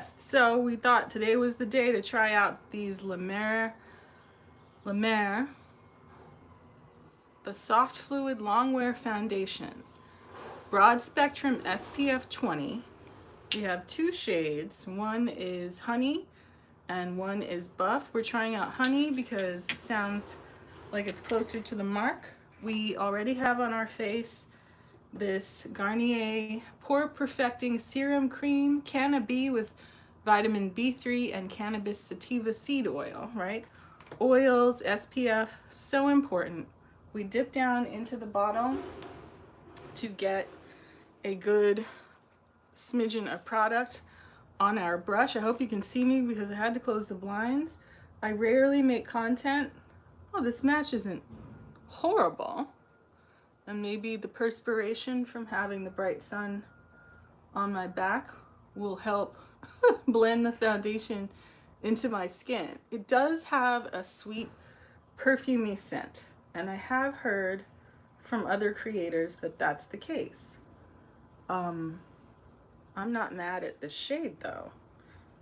So we thought today was the day to try out these La Mer, the Soft Fluid Longwear Foundation. Broad Spectrum SPF 20. We have two shades. One is Honey and one is Buff. We're trying out Honey because it sounds like it's closer to the mark. We already have on our face this Garnier Pore Perfecting Serum Cream, Canna B with vitamin B3 and cannabis sativa seed oil, right? Oils, SPF, so important. We dip down into the bottle to get a good smidgen of product on our brush. I hope you can see me because I had to close the blinds. I rarely make content. Oh, this match isn't horrible. And maybe the perspiration from having the bright sun on my back will help blend the foundation into my skin. It does have a sweet, perfumey scent, and I have heard from other creators that that's the case. I'm not mad at the shade though.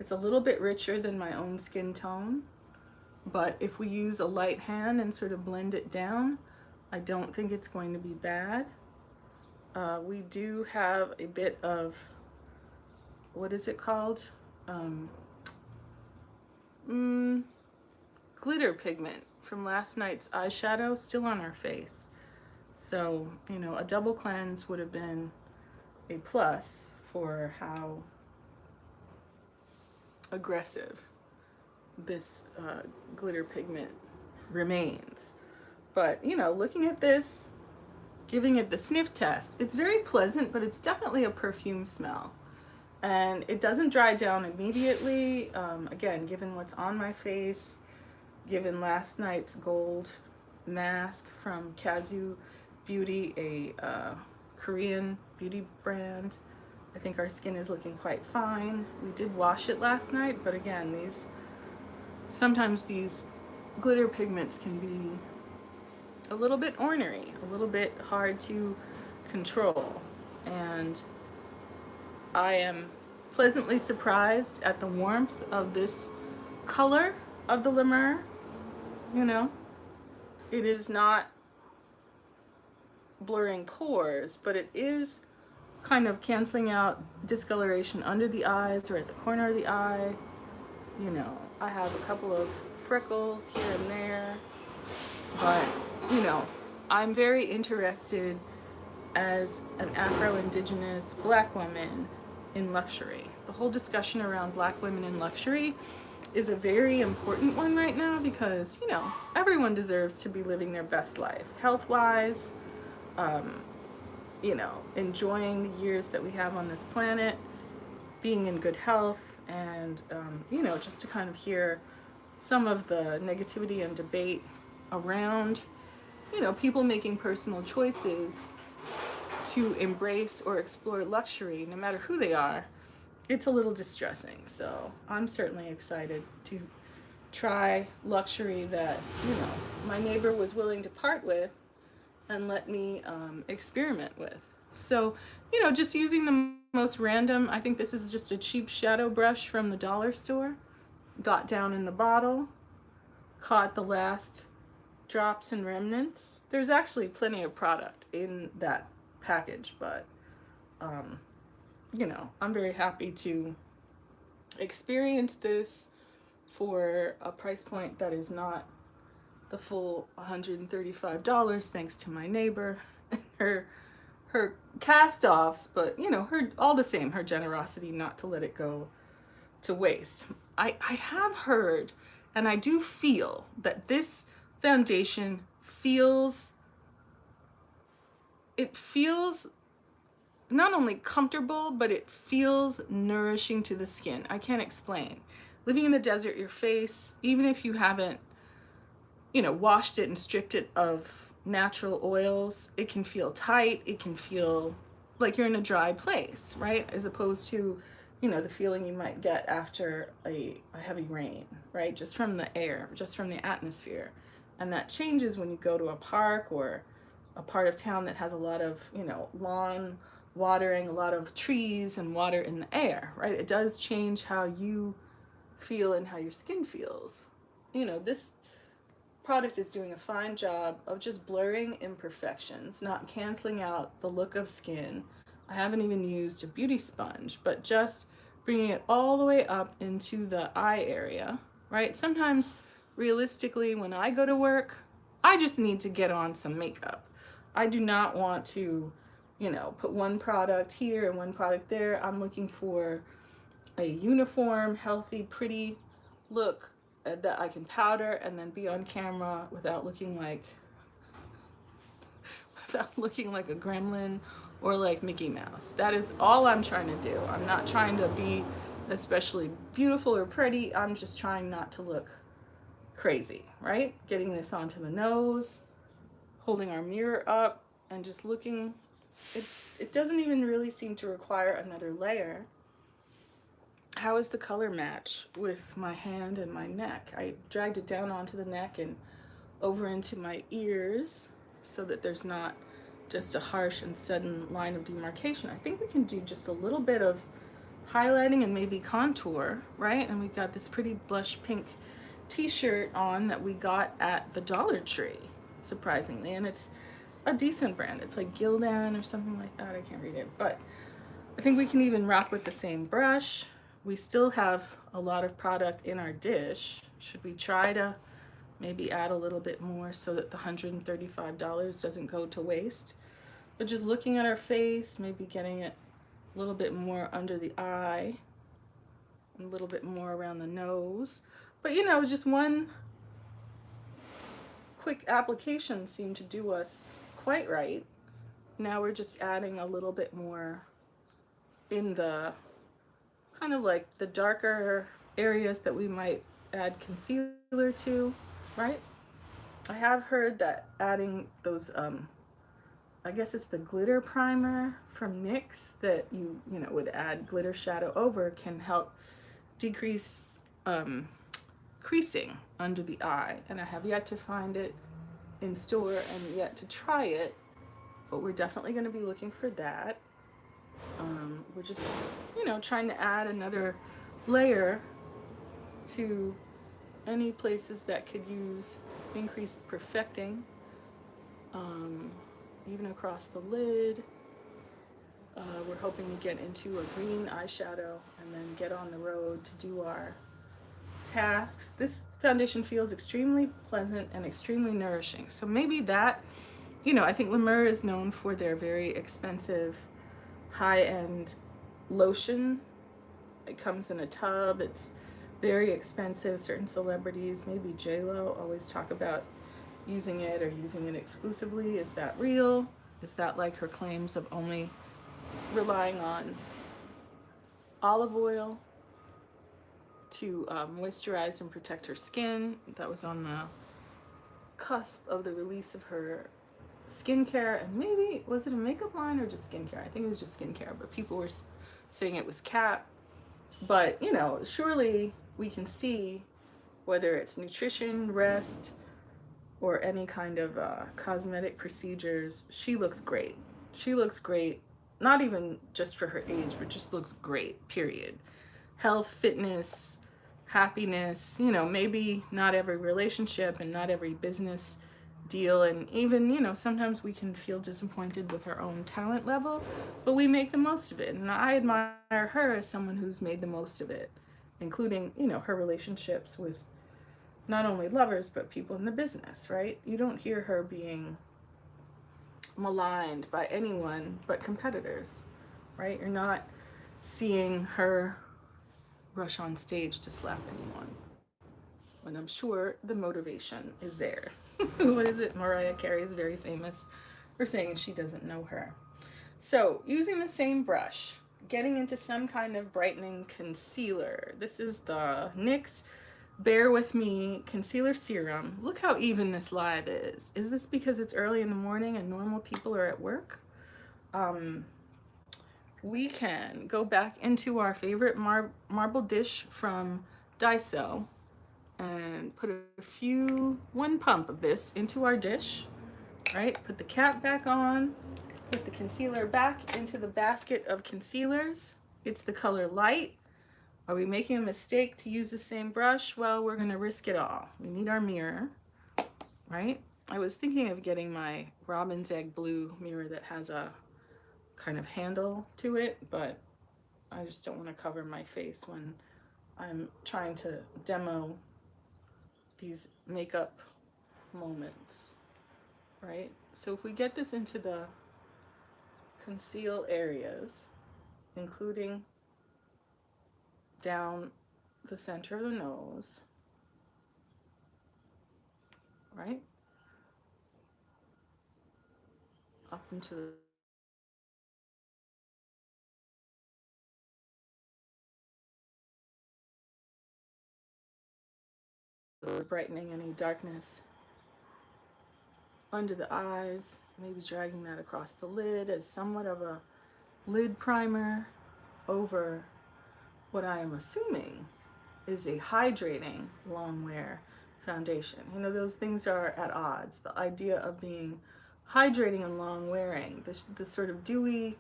It's a little bit richer than my own skin tone, but if we use a light hand and sort of blend it down, I don't think it's going to be bad. We do have a bit of, what is it called? Glitter pigment from last night's eyeshadow still on our face. So, you know, a double cleanse would have been a plus for how aggressive this glitter pigment remains. But, you know, looking at this, giving it the sniff test, it's very pleasant, but it's definitely a perfume smell. And it doesn't dry down immediately. Again, given what's on my face, given last night's gold mask from Kazu Beauty, a Korean beauty brand, I think our skin is looking quite fine. We did wash it last night, but again, sometimes these glitter pigments can be a little bit ornery, a little bit hard to control. And I am pleasantly surprised at the warmth of this color of the La Mer. You know, it is not blurring pores, but it is kind of canceling out discoloration under the eyes or at the corner of the eye. You know, I have a couple of freckles here and there, but you know, I'm very interested as an Afro-Indigenous Black woman in luxury. The whole discussion around Black women in luxury is a very important one right now because, you know, everyone deserves to be living their best life, health-wise, you know, enjoying the years that we have on this planet, being in good health, and, you know, just to kind of hear some of the negativity and debate around, you know, people making personal choices to embrace or explore luxury, no matter who they are. It's a little distressing. So I'm certainly excited to try luxury that, you know, my neighbor was willing to part with and let me experiment with. So, you know, just using the most random, I think this is just a cheap shadow brush from the dollar store. Got down in the bottle, caught the last drops and remnants. There's actually plenty of product in that package, but you know, I'm very happy to experience this for a price point that is not the full $135, thanks to my neighbor and her cast-offs, but you know, her all the same, her generosity not to let it go to waste. I have heard, and I do feel that this foundation feels not only comfortable, but it feels nourishing to the skin. I can't explain. Living in the desert, your face, even if you haven't, you know, washed it and stripped it of natural oils, it can feel tight. It can feel like you're in a dry place, right? As opposed to, you know, the feeling you might get after a heavy rain, right? Just from the air, just from the atmosphere. And that changes when you go to a park or a part of town that has a lot of, you know, lawn watering a lot of trees and water in the air, right? It does change how you feel and how your skin feels. You know, this product is doing a fine job of just blurring imperfections, not canceling out the look of skin. I haven't even used a beauty sponge, but just bringing it all the way up into the eye area, right? Sometimes, realistically, when I go to work, I just need to get on some makeup. I do not want to, you know, put one product here and one product there. I'm looking for a uniform, healthy, pretty look that I can powder and then be on camera without looking like a gremlin or like Mickey Mouse. That is all I'm trying to do. I'm not trying to be especially beautiful or pretty. I'm just trying not to look crazy, right? Getting this onto the nose, holding our mirror up and just looking. It doesn't even really seem to require another layer. How is the color match with my hand and my neck? I dragged it down onto the neck and over into my ears so that there's not just a harsh and sudden line of demarcation. I think we can do just a little bit of highlighting and maybe contour, right? And we've got this pretty blush pink t-shirt on that we got at the Dollar Tree, surprisingly. And it's a decent brand. It's like Gildan or something like that. I can't read it. But I think we can even rock with the same brush. We still have a lot of product in our dish. Should we try to maybe add a little bit more so that the $135 doesn't go to waste? But just looking at our face, maybe getting it a little bit more under the eye, a little bit more around the nose. But you know, just one quick application seemed to do us quite right. Now we're just adding a little bit more in the kind of like the darker areas that we might add concealer to, right? I have heard that adding those, I guess it's the glitter primer from NYX that you know, would add glitter shadow over can help decrease creasing under the eye. And I have yet to find it in store and yet to try it, but we're definitely going to be looking for that. We're just, you know, trying to add another layer to any places that could use increased perfecting, even across the lid. We're hoping to get into a green eyeshadow and then get on the road to do our tasks. This foundation feels extremely pleasant and extremely nourishing. So maybe that, you know, I think La Mer is known for their very expensive high-end lotion. It comes in a tub. It's very expensive. Certain celebrities, maybe J-Lo, always talk about using it or using it exclusively. Is that real? Is that like her claims of only relying on olive oil to moisturize and protect her skin? That was on the cusp of the release of her skincare, and maybe, was it a makeup line or just skincare? I think it was just skincare, but people were saying it was cap. But, you know, surely we can see whether it's nutrition, rest, or any kind of cosmetic procedures. She looks great. She looks great, not even just for her age, but just looks great, period. Health, fitness, happiness, you know, maybe not every relationship and not every business deal, and even, you know, sometimes we can feel disappointed with her own talent level, but we make the most of it. And I admire her as someone who's made the most of it, including, you know, her relationships with not only lovers but people in the business, right? You don't hear her being maligned by anyone but competitors, right? You're not seeing her rush on stage to slap anyone, when I'm sure the motivation is there. What is it? Mariah Carey is very famous for saying she doesn't know her. So using the same brush, getting into some kind of brightening concealer. This is the NYX Bear With Me Concealer Serum. Look how even this live is. Is this because it's early in the morning and normal people are at work? We can go back into our favorite marble dish from Daiso and put one pump of this into our dish, right? Put the cap back on, Put the concealer back into the basket of concealers. It's the color Light. Are we making a mistake to use the same brush? Well, we're gonna risk it all. We need our mirror, right? I was thinking of getting my Robin's Egg Blue mirror that has a kind of handle to it, but I just don't want to cover my face when I'm trying to demo these makeup moments, right? So if we get this into the conceal areas, including down the center of the nose, right? Up into the brightening any darkness under the eyes, maybe dragging that across the lid as somewhat of a lid primer over what I am assuming is a hydrating long wear foundation. You know, those things are at odds. The idea of being hydrating and long wearing, the sort of dewy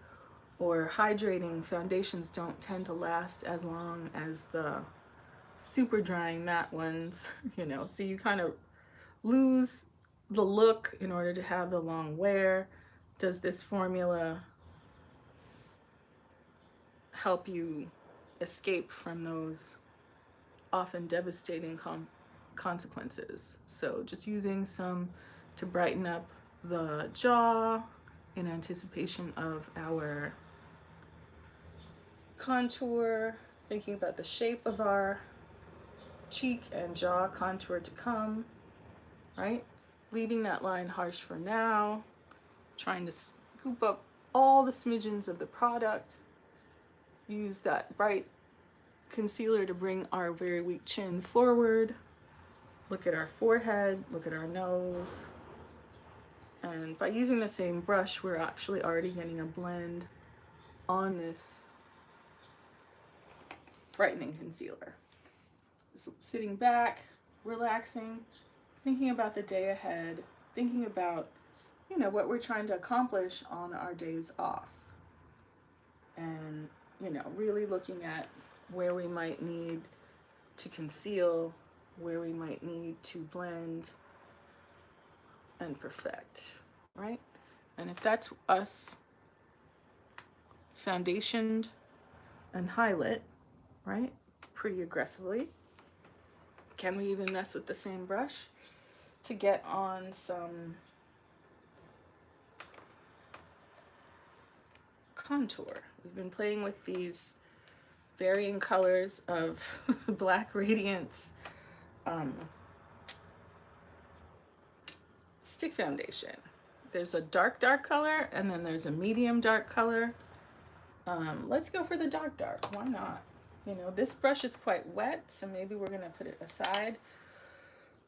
or hydrating foundations don't tend to last as long as the super drying matte ones, you know, so you kind of lose the look in order to have the long wear. Does this formula help you escape from those often devastating consequences? So just using some to brighten up the jaw in anticipation of our contour, thinking about the shape of our cheek and jaw contour to come, right? Leaving that line harsh for now, trying to scoop up all the smidgens of the product, use that bright concealer to bring our very weak chin forward, look at our forehead, look at our nose, and by using the same brush, we're actually already getting a blend on this brightening concealer. So sitting back, relaxing, thinking about the day ahead, thinking about, you know, what we're trying to accomplish on our days off. And, you know, really looking at where we might need to conceal, where we might need to blend and perfect, right? And if that's us foundationed and highlight, right, pretty aggressively, can we even mess with the same brush to get on some contour? We've been playing with these varying colors of Black Radiance stick foundation. There's a dark color and then there's a medium dark color. Let's go for the dark. Why not? You know, this brush is quite wet, so maybe we're gonna put it aside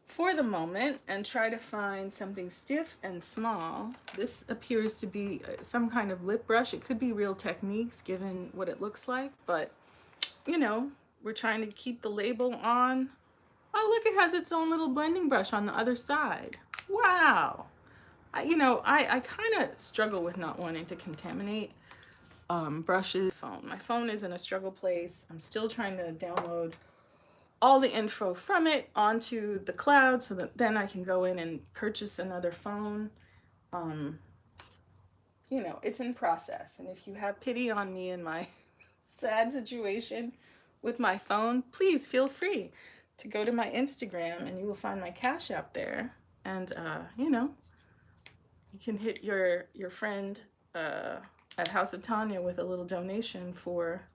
for the moment and try to find something stiff and small. This appears to be some kind of lip brush. It could be Real Techniques given what it looks like, but you know, we're trying to keep the label on. Oh, look, it has its own little blending brush on the other side. Wow. I kind of struggle with not wanting to contaminate brushes. My phone is in a struggle place. I'm still trying to download all the info from it onto the cloud so that then I can go in and purchase another phone. You know, it's in process. And if you have pity on me and my sad situation with my phone, please feel free to go to my Instagram and you will find my Cash App there. And, you know, you can hit your friend at House of Tanya with a little donation for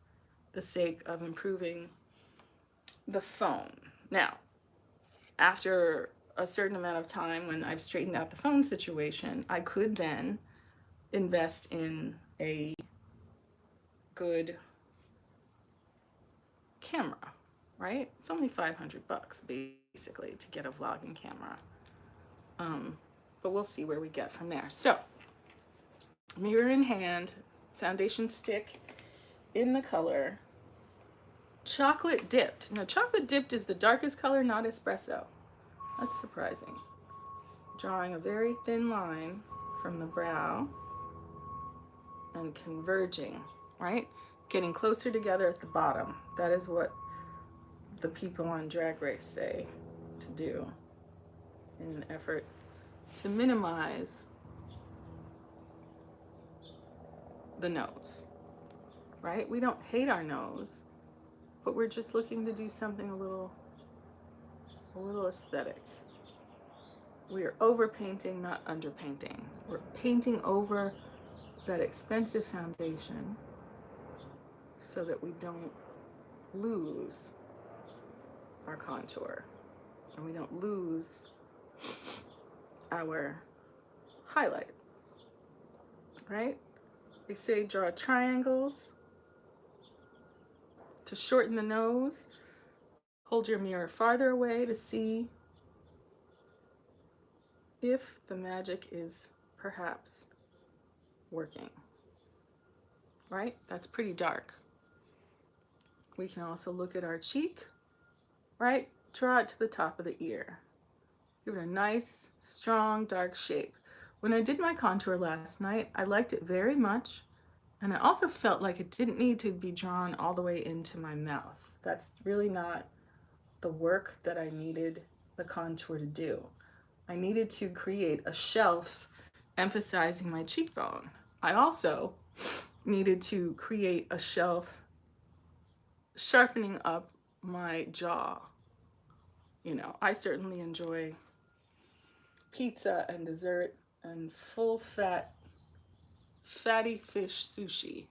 the sake of improving the phone. Now, after a certain amount of time, when I've straightened out the phone situation, I could then invest in a good camera, right? It's only $500 basically to get a vlogging camera. But we'll see where we get from there. So, mirror in hand, foundation stick in the color Chocolate Dipped. Now, Chocolate Dipped is the darkest color, not espresso. That's surprising. Drawing a very thin line from the brow and converging, right? Getting closer together at the bottom. That is what the people on Drag Race say to do in an effort to minimize the nose, right? We don't hate our nose, but we're just looking to do something a little aesthetic. We are overpainting, not underpainting. We're painting over that expensive foundation so that we don't lose our contour and we don't lose our highlight, right? They say draw triangles to shorten the nose. Hold your mirror farther away to see if the magic is perhaps working, right? That's pretty dark. We can also look at our cheek, right? Draw it to the top of the ear. Give it a nice, strong, dark shape. When I did my contour last night, I liked it very much, and I also felt like it didn't need to be drawn all the way into my mouth. That's really not the work that I needed the contour to do. I needed to create a shelf emphasizing my cheekbone. I also needed to create a shelf sharpening up my jaw. You know, I certainly enjoy pizza and dessert and full fat, fatty fish sushi.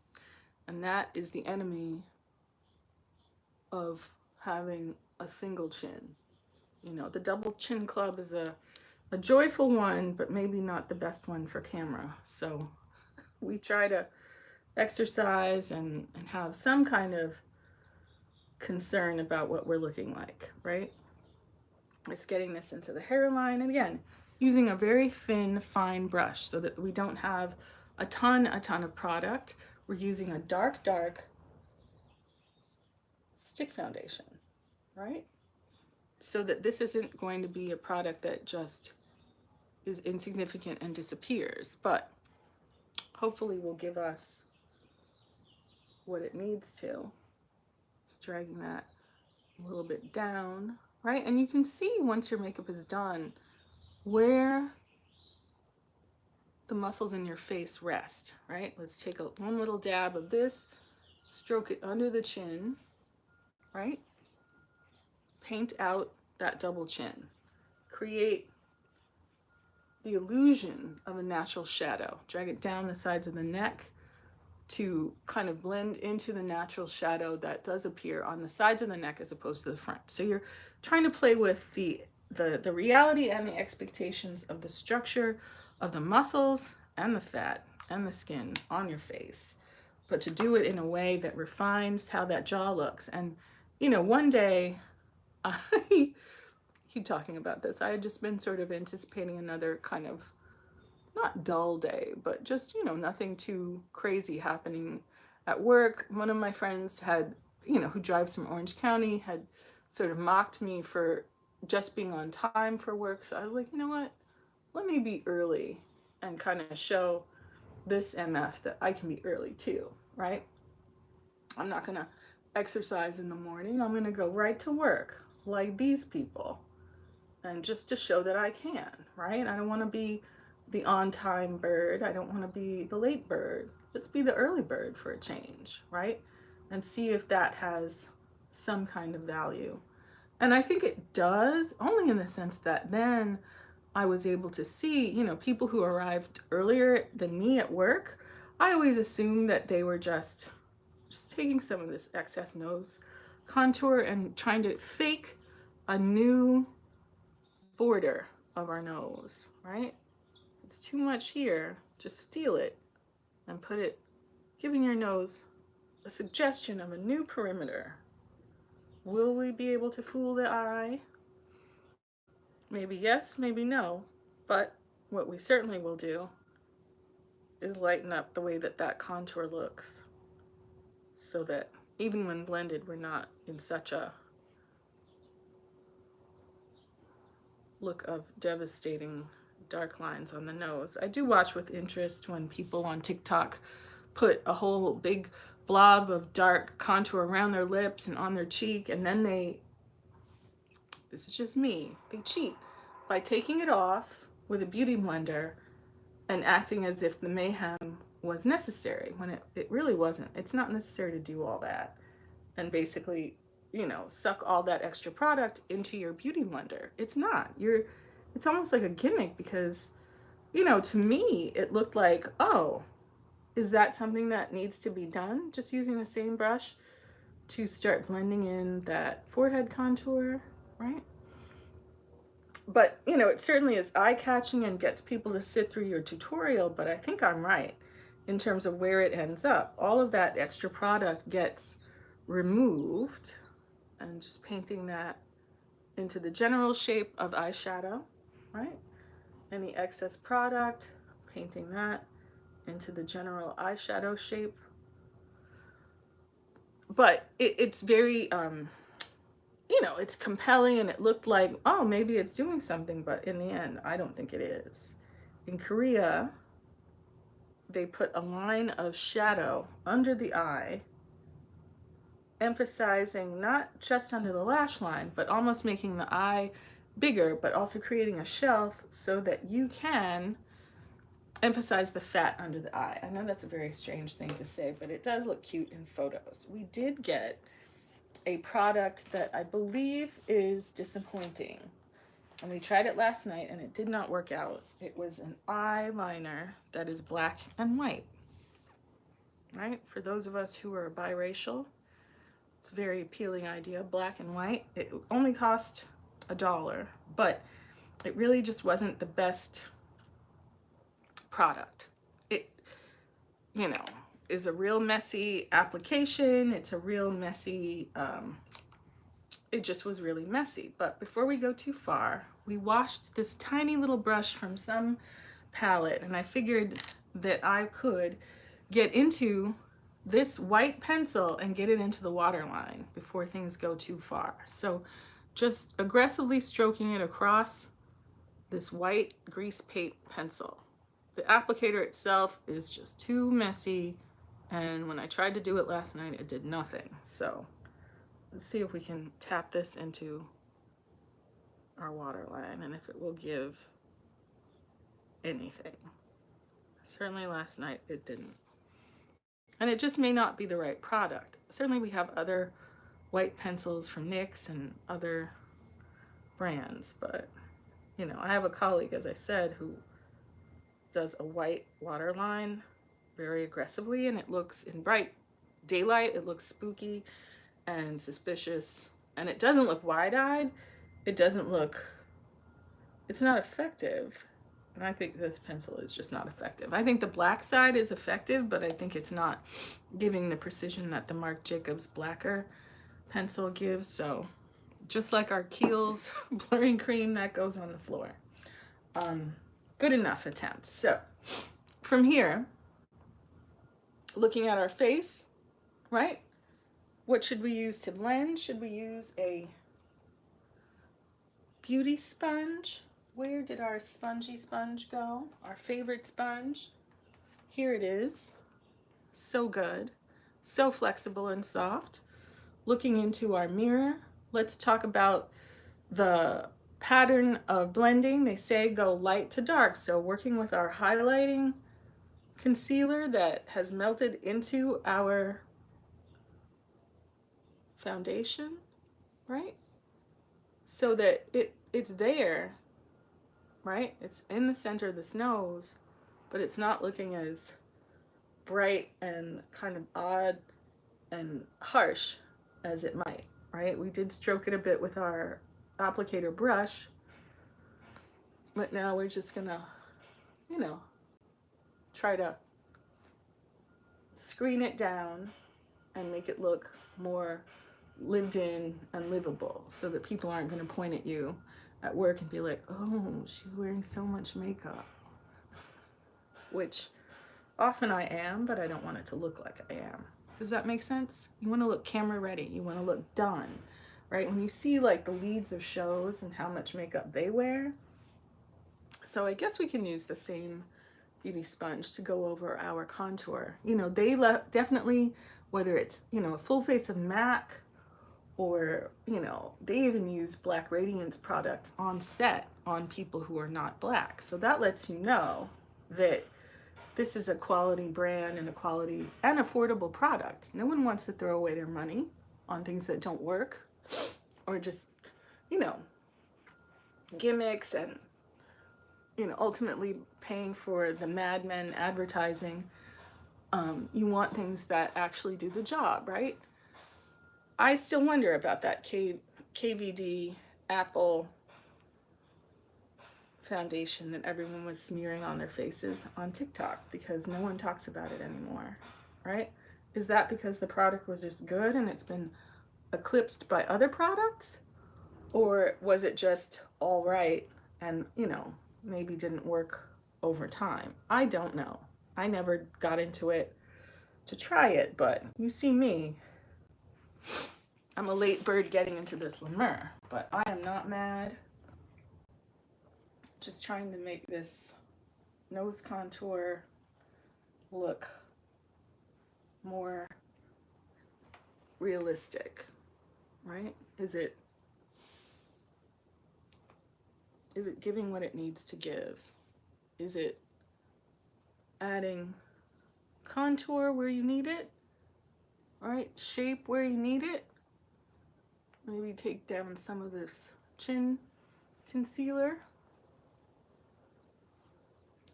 And that is the enemy of having a single chin. You know, the double chin club is a joyful one, but maybe not the best one for camera. So we try to exercise and have some kind of concern about what we're looking like, right? It's getting this into the hairline, and again, using a very thin, fine brush so that we don't have a ton of product. We're using a dark stick foundation, right? So that this isn't going to be a product that just is insignificant and disappears, but hopefully will give us what it needs to. Just dragging that a little bit down, right? And you can see once your makeup is done where the muscles in your face rest, right? Let's take one little dab of this, stroke it under the chin, right? Paint out that double chin. Create the illusion of a natural shadow. Drag it down the sides of the neck to kind of blend into the natural shadow that does appear on the sides of the neck as opposed to the front. So you're trying to play with the reality and the expectations of the structure of the muscles and the fat and the skin on your face, but to do it in a way that refines how that jaw looks. And, you know, one day, I keep talking about this, I had just been sort of anticipating another kind of, not dull day, but just, you know, nothing too crazy happening at work. One of my friends had, you know, who drives from Orange County, had sort of mocked me for just being on time for work. So I was like, you know what, let me be early and kind of show this MF that I can be early too, right? I'm not gonna exercise in the morning. I'm gonna go right to work like these people, and just to show that I can, right? I don't want to be the on-time bird. I don't want to be the late bird. Let's be the early bird for a change, right? And see if that has some kind of value. And I think it does, only in the sense that then I was able to see, you know, people who arrived earlier than me at work. I always assumed that they were just taking some of this excess nose contour and trying to fake a new border of our nose, right? It's too much here. Just steal it and put it, giving your nose a suggestion of a new perimeter. Will we be able to fool the eye? Maybe yes, maybe no. But what we certainly will do is lighten up the way that that contour looks, so that even when blended, we're not in such a look of devastating dark lines on the nose. I do watch with interest when people on TikTok put a whole big blob of dark contour around their lips and on their cheek, and then this is just me, they cheat by taking it off with a beauty blender and acting as if the mayhem was necessary when it really wasn't. It's not necessary to do all that and basically, you know, suck all that extra product into your beauty blender. It's not. It's almost like a gimmick because, you know, to me, it looked like, oh, is that something that needs to be done? Just using the same brush to start blending in that forehead contour, right? But, you know, it certainly is eye-catching and gets people to sit through your tutorial, but I think I'm right in terms of where it ends up. All of that extra product gets removed, and just painting that into the general shape of eyeshadow, right? Any excess product, painting that into the general eyeshadow shape. But it's very, you know, it's compelling, and it looked like, oh, maybe it's doing something, but in the end, I don't think it is. In Korea, they put a line of shadow under the eye, emphasizing not just under the lash line, but almost making the eye bigger, but also creating a shelf so that you can emphasize the fat under the eye. I know that's a very strange thing to say, but it does look cute in photos. We did get a product that I believe is disappointing, and we tried it last night and it did not work out. It was an eyeliner that is black and white, right? For those of us who are biracial, it's a very appealing idea, black and white. It only cost $1, but it really just wasn't the best product. It, you know, is a real messy application. It's a real messy, it just was really messy. But before we go too far, we washed this tiny little brush from some palette, and I figured that I could get into this white pencil and get it into the waterline before things go too far. So just aggressively stroking it across this white grease paint pencil. The applicator itself is just too messy, and when I tried to do it last night, it did nothing. So let's see if we can tap this into our waterline and if it will give anything. Certainly last night it didn't. And it just may not be the right product. Certainly we have other white pencils from NYX and other brands, but you know, I have a colleague, as I said, who does a white waterline very aggressively, and it looks, in bright daylight, it looks spooky and suspicious, and it doesn't look wide-eyed. It doesn't look, it's not effective. And I think this pencil is just not effective. I think the black side is effective, but I think it's not giving the precision that the Marc Jacobs Blacker pencil gives. So just like our Kiehl's blurring cream, that goes on the floor. Good enough attempt. So from here, looking at our face, right? What should we use to blend? Should we use a beauty sponge? Where did our spongy sponge go? Our favorite sponge. Here it is. So good. So flexible and soft. Looking into our mirror, let's talk about the pattern of blending. They say go light to dark. So working with our highlighting concealer that has melted into our foundation, right? So that it's there, right? It's in the center of this nose, but it's not looking as bright and kind of odd and harsh as it might, right? We did stroke it a bit with our applicator brush, but now we're just gonna, you know, try to screen it down and make it look more lived in and livable, so that people aren't going to point at you at work and be like, oh, she's wearing so much makeup, which often I am, but I don't want it to look like I am. Does that make sense? You want to look camera ready. You want to look done, right? When you see like the leads of shows and how much makeup they wear. So I guess we can use the same beauty sponge to go over our contour. You know, they definitely, whether it's, you know, a full face of MAC, or, you know, they even use Black Radiance products on set on people who are not black. So that lets you know that this is a quality brand and a quality and affordable product. No one wants to throw away their money on things that don't work, or just, you know, gimmicks and, you know, ultimately paying for the Mad Men advertising. You want things that actually do the job, right? I still wonder about that KVD Apple foundation that everyone was smearing on their faces on TikTok, because no one talks about it anymore, right? Is that because the product was just good and it's been eclipsed by other products? Or was it just all right and, you know, maybe didn't work over time? I don't know. I never got into it to try it, but you see me. I'm a late bird getting into this La Mer, but I am not mad. Just trying to make this nose contour look more realistic, right? Is it giving what it needs to give? Is it adding contour where you need it? All right, shape where you need it? Maybe take down some of this chin concealer.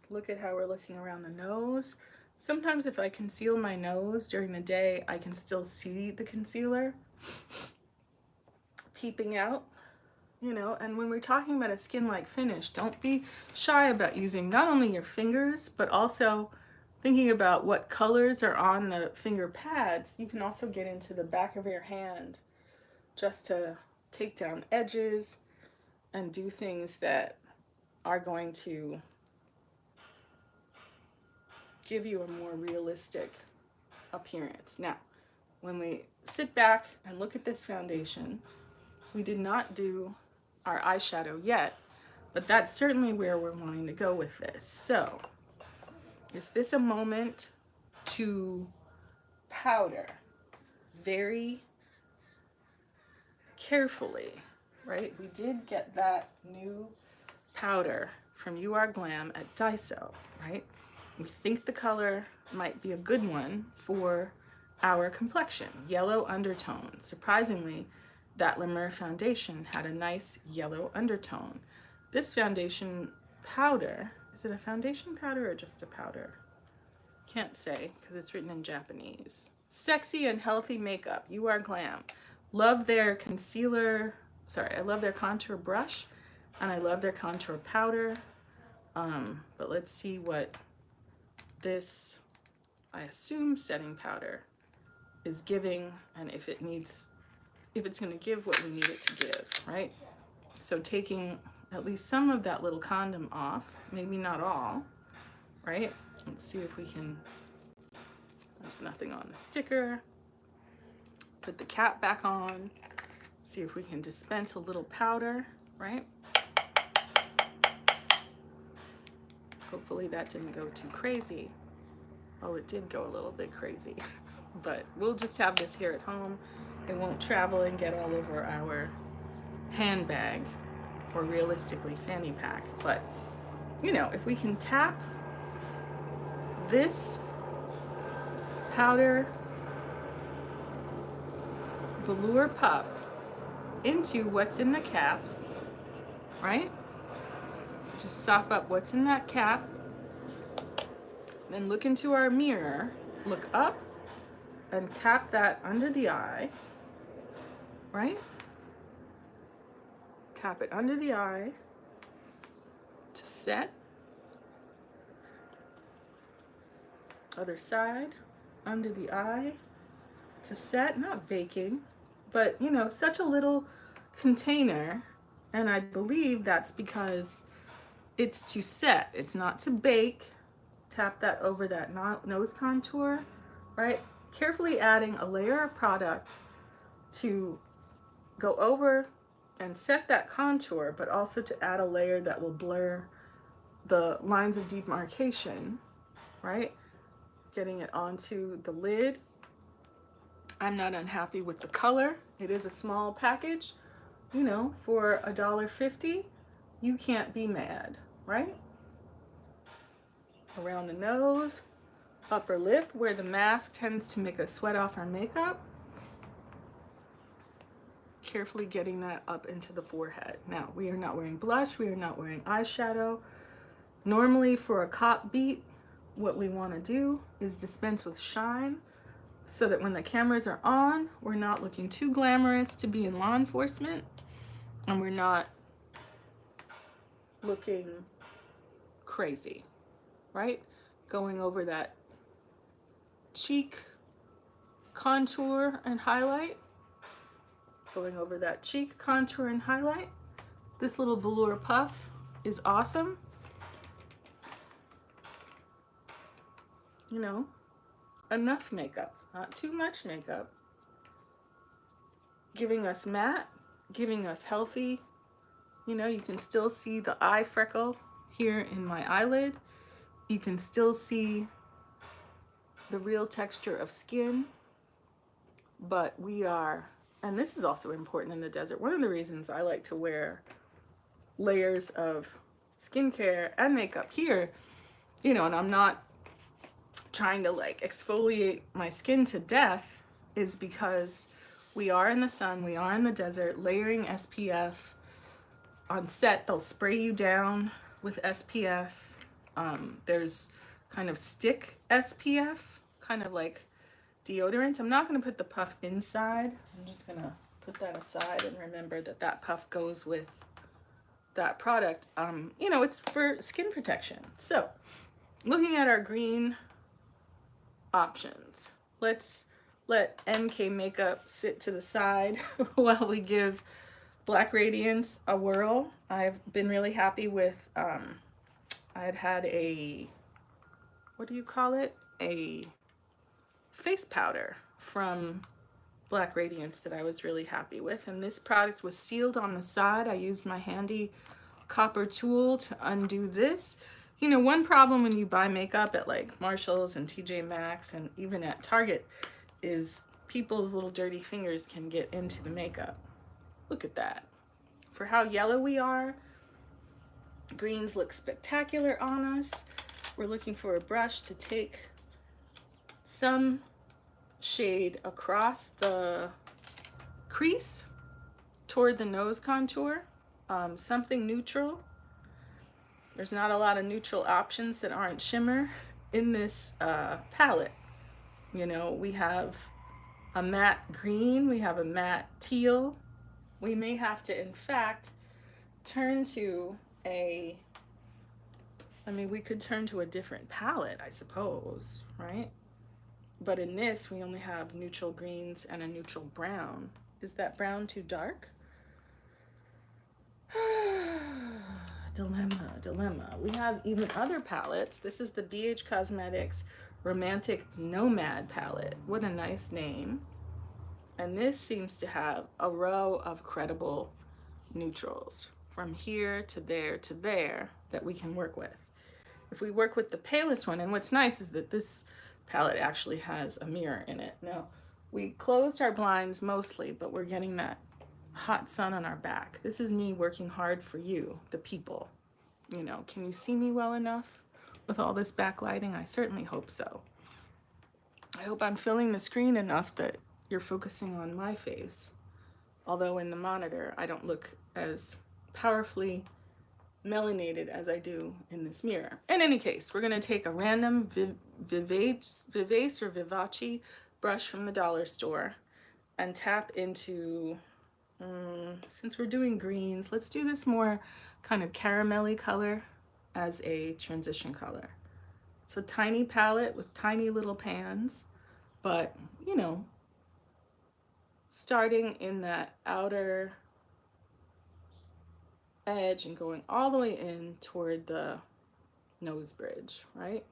Look at how we're looking around the nose. Sometimes if I conceal my nose during the day, I can still see the concealer peeping out, you know. And when we're talking about a skin-like finish, don't be shy about using not only your fingers, but also thinking about what colors are on the finger pads. You can also get into the back of your hand just to take down edges and do things that are going to give you a more realistic appearance. Now, when we sit back and look at this foundation, we did not do our eyeshadow yet, but that's certainly where we're wanting to go with this. So, is this a moment to powder very carefully, right? We did get that new powder from You Are Glam at Daiso, right? We think the color might be a good one for our complexion, yellow undertone. Surprisingly, that La Mer foundation had a nice yellow undertone. This foundation powder, is it a foundation powder or just a powder? Can't say because it's written in Japanese. Sexy and healthy makeup, You Are Glam. Love their concealer, I love their contour brush, and I love their contour powder. But let's see what this, I assume, setting powder is giving, and if it's going to give what we need it to give, right? So taking at least some of that little condom off, maybe not all, right? Let's see if we can, there's nothing on the sticker. Put the cap back on, see if we can dispense a little powder, right? Hopefully that didn't go too crazy. Oh, it did go a little bit crazy, but we'll just have this here at home. It won't travel and get all over our handbag, or realistically fanny pack. But, you know, if we can tap this powder velour puff into what's in the cap, right? Just sop up what's in that cap, then look into our mirror, look up, and tap that under the eye, right? Tap it under the eye to set. Other side, under the eye to set, not baking, but, you know, such a little container, and I believe that's because it's to set, it's not to bake. Tap that over that nose contour, right? Carefully adding a layer of product to go over and set that contour, but also to add a layer that will blur the lines of demarcation, right? Getting it onto the lid. I'm not unhappy with the color. It is a small package, you know, for $1.50. You can't be mad, right? Around the nose, upper lip, where the mask tends to make us sweat off our makeup. Carefully getting that up into the forehead. Now, we are not wearing blush, we are not wearing eyeshadow. Normally for a cop beat, what we want to do is dispense with shine so that when the cameras are on, we're not looking too glamorous to be in law enforcement, and we're not looking crazy, right? Going over that cheek contour and highlight. Going over that cheek contour and highlight. This little velour puff is awesome. You know, enough makeup, not too much makeup. Giving us matte, giving us healthy. You know, you can still see the eye freckle here in my eyelid. You can still see the real texture of skin, but we are, and this is also important in the desert. One of the reasons I like to wear layers of skincare and makeup here, you know, and I'm not trying to like exfoliate my skin to death, is because we are in the sun, we are in the desert, layering SPF. On set, they'll spray you down with SPF. There's kind of stick SPF, kind of like deodorant. I'm not going to put the puff inside. I'm just going to put that aside and remember that that puff goes with that product. You know, it's for skin protection. So, looking at our green options, let's let MK makeup sit to the side while we give Black Radiance a whirl. I've been really happy with, I had a, what do you call it? A face powder from Black Radiance that I was really happy with. And this product was sealed on the side. I used my handy copper tool to undo this. You know, one problem when you buy makeup at like Marshall's and TJ Maxx and even at Target is people's little dirty fingers can get into the makeup. Look at that. For how yellow we are, greens look spectacular on us. We're looking for a brush to take some shade across the crease toward the nose contour, something neutral. There's not a lot of neutral options that aren't shimmer in this palette. You know, we have a matte green, we have a matte teal. We may have to, in fact, turn to a, I mean, we could turn to a different palette, I suppose, right? But in this, we only have neutral greens and a neutral brown. Is that brown too dark? Dilemma. We have even other palettes. This is the BH Cosmetics Romantic Nomad palette. What a nice name. And this seems to have a row of credible neutrals from here to there that we can work with. If we work with the palest one, and what's nice is that this palette actually has a mirror in it. Now, we closed our blinds mostly, but we're getting that hot sun on our back. This is me working hard for you, the people. You know, can you see me well enough with all this backlighting? I certainly hope so. I hope I'm filling the screen enough that you're focusing on my face. Although in the monitor, I don't look as powerfully melanated as I do in this mirror. In any case, we're gonna take a random Vivace or Vivace brush from the dollar store and tap into, since we're doing greens, let's do this more kind of caramelly color as a transition color. It's a tiny palette with tiny little pans, but you know, starting in that outer edge and going all the way in toward the nose bridge, right?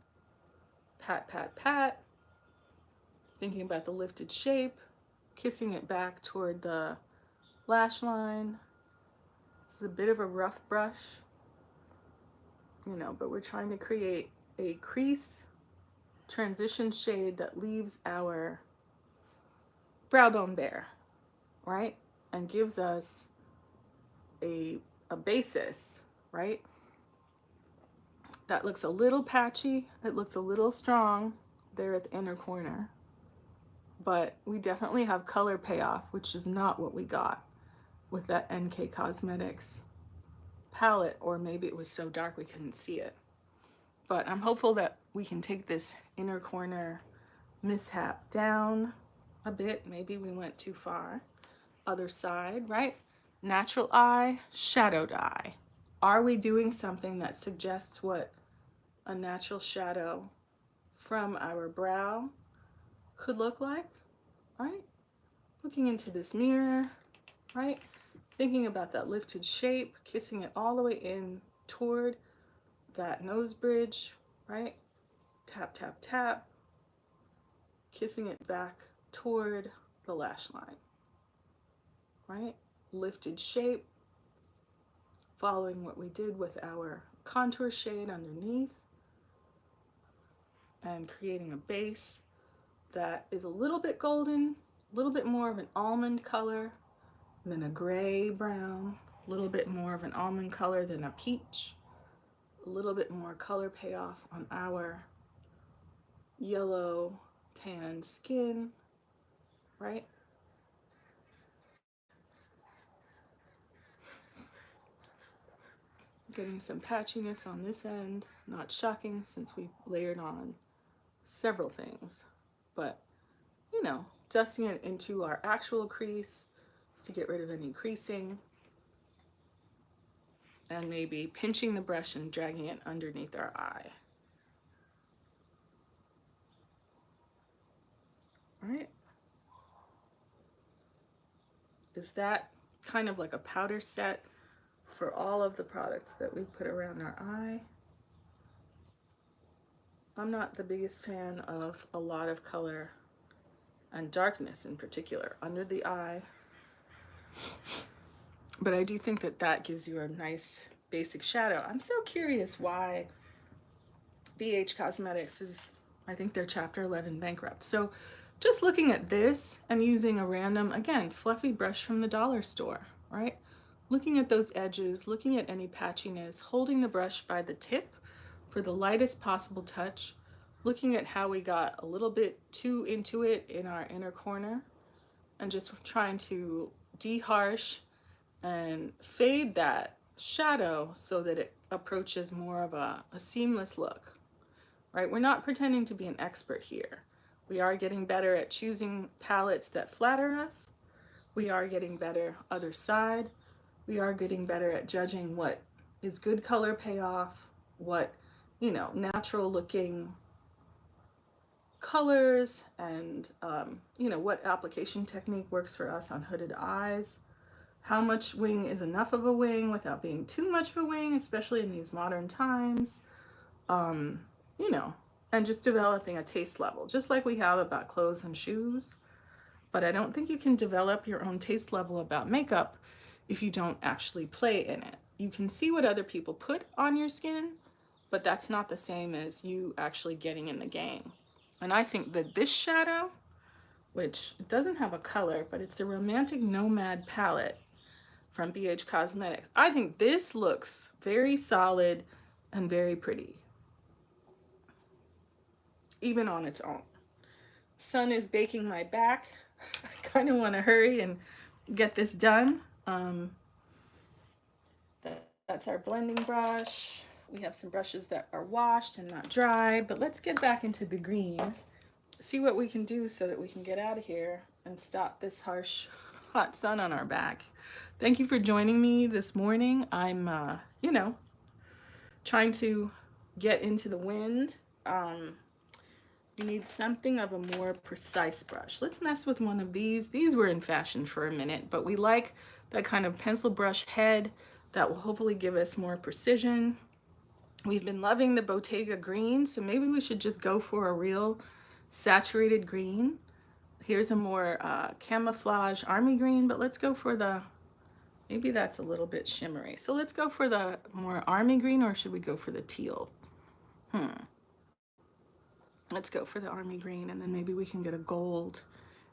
Pat, pat, pat. Thinking about the lifted shape, kissing it back toward the lash line. This is a bit of a rough brush. you know, but we're trying to create a crease transition shade that leaves our brow bone bare, right? And gives us a basis, right? That looks a little patchy, it looks a little strong there at the inner corner, but we definitely have color payoff, which is not what we got with that NK Cosmetics palette, or maybe it was so dark we couldn't see it. But I'm hopeful that we can take this inner corner mishap down a bit. Maybe we went too far. Other side, right? Natural eye, shadowed eye. Are we doing something that suggests what a natural shadow from our brow could look like, right? Looking into this mirror, right? Thinking about that lifted shape, kissing it all the way in toward that nose bridge, right? Tap, tap, tap. Kissing it back toward the lash line, right? Lifted shape, following what we did with our contour shade underneath, and creating a base that is a little bit golden, a little bit more of an almond color than a gray brown, a little bit more of an almond color than a peach, a little bit more color payoff on our yellow tan skin, right? Getting some patchiness on this end, not shocking since we layered on several things, but you know, dusting it into our actual crease to get rid of any creasing, and maybe pinching the brush and dragging it underneath our eye. All right. Is that kind of like a powder set for all of the products that we put around our eye? I'm not the biggest fan of a lot of color and darkness in particular under the eye, but I do think that that gives you a nice basic shadow. I'm so curious why BH Cosmetics is, I think they're chapter 11 bankrupt. So just looking at this and using a random, again, fluffy brush from the dollar store, right? Looking at those edges, looking at any patchiness, holding the brush by the tip for the lightest possible touch, looking at how we got a little bit too into it in our inner corner, and just trying to de-harsh and fade that shadow so that it approaches more of a seamless look, right? We're not pretending to be an expert here. We are getting better at choosing palettes that flatter us. We are getting better other side. We are getting better at judging what is good color payoff, what, you know, natural looking colors, and, you know, what application technique works for us on hooded eyes. How much wing is enough of a wing without being too much of a wing, especially in these modern times. You know, and just developing a taste level, just like we have about clothes and shoes. But I don't think you can develop your own taste level about makeup if you don't actually play in it. You can see what other people put on your skin, but that's not the same as you actually getting in the game. And I think that this shadow, which doesn't have a color, but it's the Romantic Nomad palette from BH Cosmetics, I think this looks very solid and very pretty, even on its own. Sun is baking my back. I kind of want to hurry and get this done. That's our blending brush. We have some brushes that are washed and not dry, but let's get back into the green, see what we can do so that we can get out of here and stop this harsh, hot sun on our back. Thank you for joining me this morning. I'm, you know, trying to get into the wind. You need something of a more precise brush. Let's mess with one of these. These were in fashion for a minute, but we like that kind of pencil brush head that will hopefully give us more precision. We've been loving the Bottega green, so maybe we should just go for a real saturated green. Here's a more camouflage army green, but let's go for the Maybe that's a little bit shimmery. So let's go for the more army green, or should we go for the teal? Let's go for the army green, and then maybe we can get a gold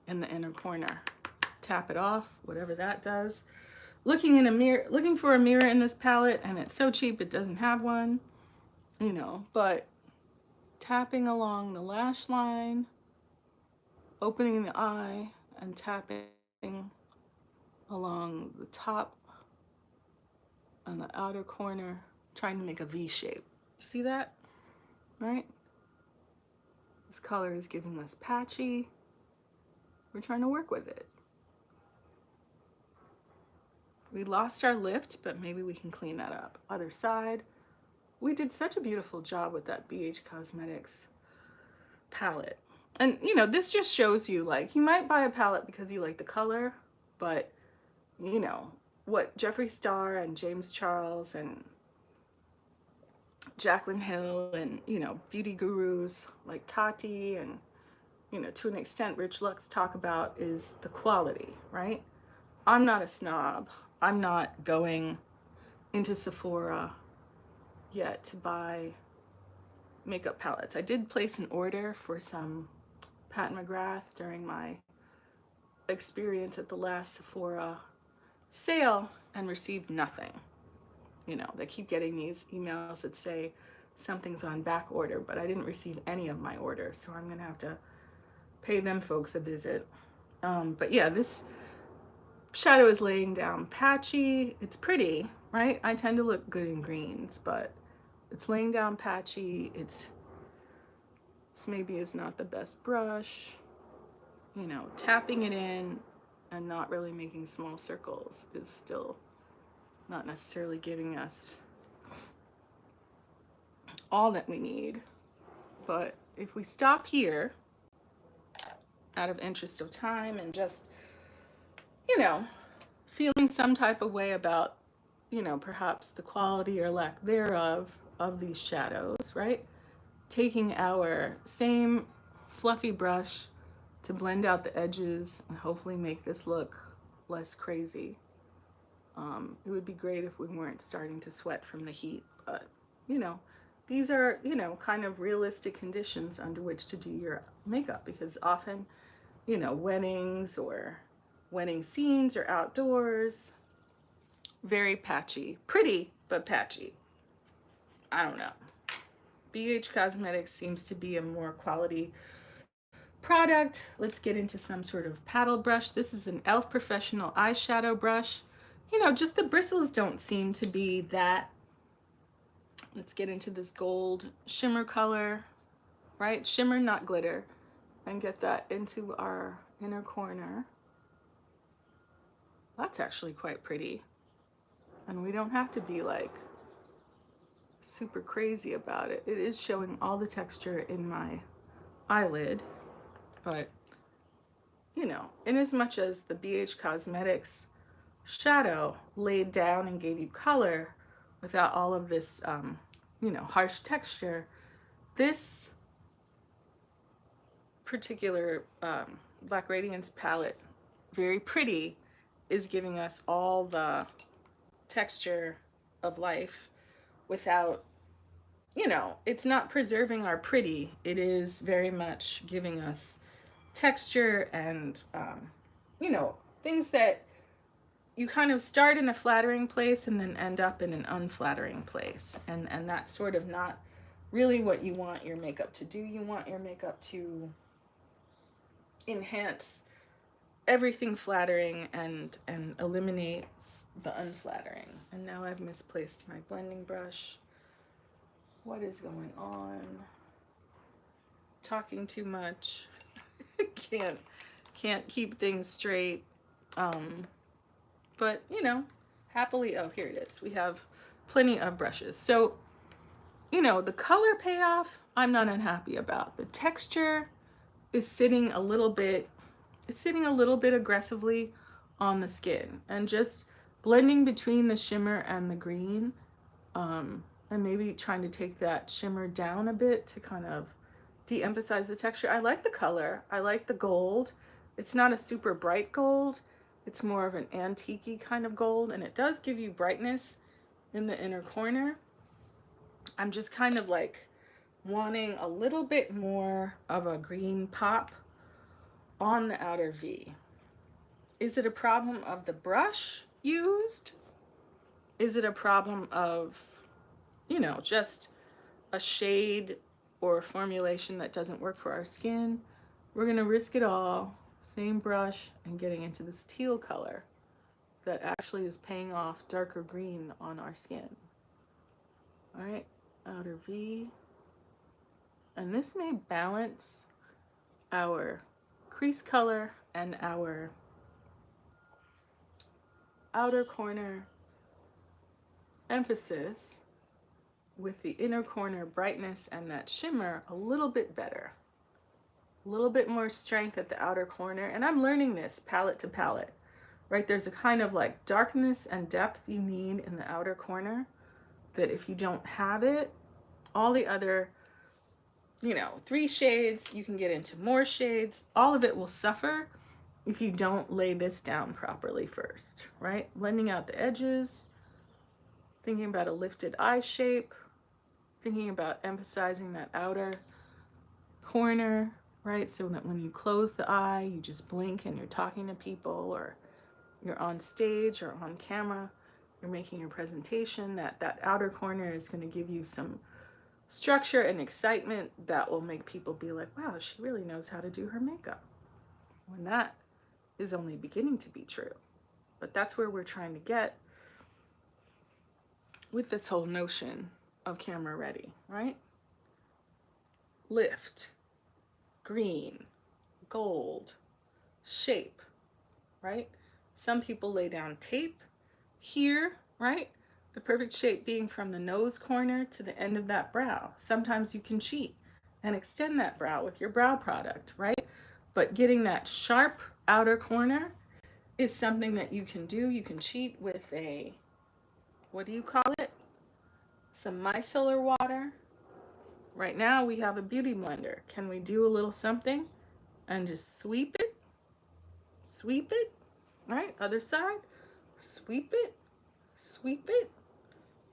in the inner corner. Tap it off, whatever that does. Looking in a mirror, looking for a mirror in this palette, and it's so cheap it doesn't have one, you know, but tapping along the lash line, opening the eye, and tapping along the top and the outer corner, trying to make a V shape. See that? Right? This color is giving us patchy. We're trying to work with it. We lost our lift, but maybe we can clean that up. Other side. We did such a beautiful job with that BH Cosmetics palette. And you know, this just shows you, like, you might buy a palette because you like the color, but you know, what Jeffree Star and James Charles and Jaclyn Hill and, you know, beauty gurus like Tati and, you know, to an extent Rich Lux talk about is the quality, right? I'm not a snob. I'm not going into Sephora yet to buy makeup palettes. I did place an order for some Pat McGrath during my experience at the last Sephora sale and received nothing. You know, they keep getting these emails that say something's on back order, but I didn't receive any of my orders, so I'm gonna have to pay them folks a visit. But yeah, this shadow is laying down patchy. It's pretty, right? I tend to look good in greens, but it's laying down patchy. This maybe is not the best brush. You know, tapping it in and not really making small circles is still not necessarily giving us all that we need. But if we stop here, out of interest of time and just, you know, feeling some type of way about, you know, perhaps the quality or lack thereof of these shadows, right? Taking our same fluffy brush to blend out the edges and hopefully make this look less crazy. It would be great if we weren't starting to sweat from the heat, but you know, these are, you know, kind of realistic conditions under which to do your makeup, because often, you know, weddings or wedding scenes or outdoors, very patchy. Pretty, but patchy. I don't know. BH Cosmetics seems to be a more quality product. Let's get into some sort of paddle brush. This is an e.l.f. Professional eyeshadow brush. You know, just the bristles don't seem to be that. Let's get into this gold shimmer color, right? Shimmer, not glitter. And get that into our inner corner. That's actually quite pretty. And we don't have to be like super crazy about it. It is showing all the texture in my eyelid, but you know, in as much as the BH Cosmetics shadow laid down and gave you color without all of this, you know, harsh texture, this particular Black Radiance palette, very pretty, is giving us all the texture of life without, you know, it's not preserving our pretty. It is very much giving us texture and, you know, things that you kind of start in a flattering place and then end up in an unflattering place. And that's sort of not really what you want your makeup to do. You want your makeup to enhance everything flattering and eliminate the unflattering. And now I've misplaced my blending brush. What is going on? Talking too much. can't keep things straight. But you know, happily, oh, here it is. We have plenty of brushes. So, you know, the color payoff, I'm not unhappy about. The texture is sitting a little bit, it's sitting a little bit aggressively on the skin, and just blending between the shimmer and the green, and maybe trying to take that shimmer down a bit to kind of de-emphasize the texture. I like the color. I like the gold. It's not a super bright gold. It's more of an antique-y kind of gold, and it does give you brightness in the inner corner. I'm just kind of like wanting a little bit more of a green pop on the outer V. Is it a problem of the brush used? Is it a problem of, you know, just a shade or a formulation that doesn't work for our skin? We're gonna risk it all, same brush, and getting into this teal color that actually is paying off darker green on our skin. All right, outer V. And this may balance our crease color and our outer corner emphasis with the inner corner brightness and that shimmer a little bit better. A little bit more strength at the outer corner. And I'm learning this palette to palette, right? There's a kind of like darkness and depth you need in the outer corner that if you don't have it, all the other, you know, 3 shades, you can get into more shades. All of it will suffer if you don't lay this down properly first, right? Blending out the edges, thinking about a lifted eye shape, thinking about emphasizing that outer corner, right? So that when you close the eye, you just blink and you're talking to people, or you're on stage or on camera, you're making your presentation, that outer corner is going to give you some structure and excitement that will make people be like, wow, she really knows how to do her makeup. When that is only beginning to be true. But that's where we're trying to get with this whole notion of camera ready, right? Lift, green, gold, shape, right? Some people lay down tape here, right? The perfect shape being from the nose corner to the end of that brow. Sometimes you can cheat and extend that brow with your brow product, right? But getting that sharp outer corner is something that you can do. You can cheat with a, what do you call it? Some micellar water. Right now we have a beauty blender. Can we do a little something and just sweep it? Sweep it, right? Other side, sweep it, sweep it.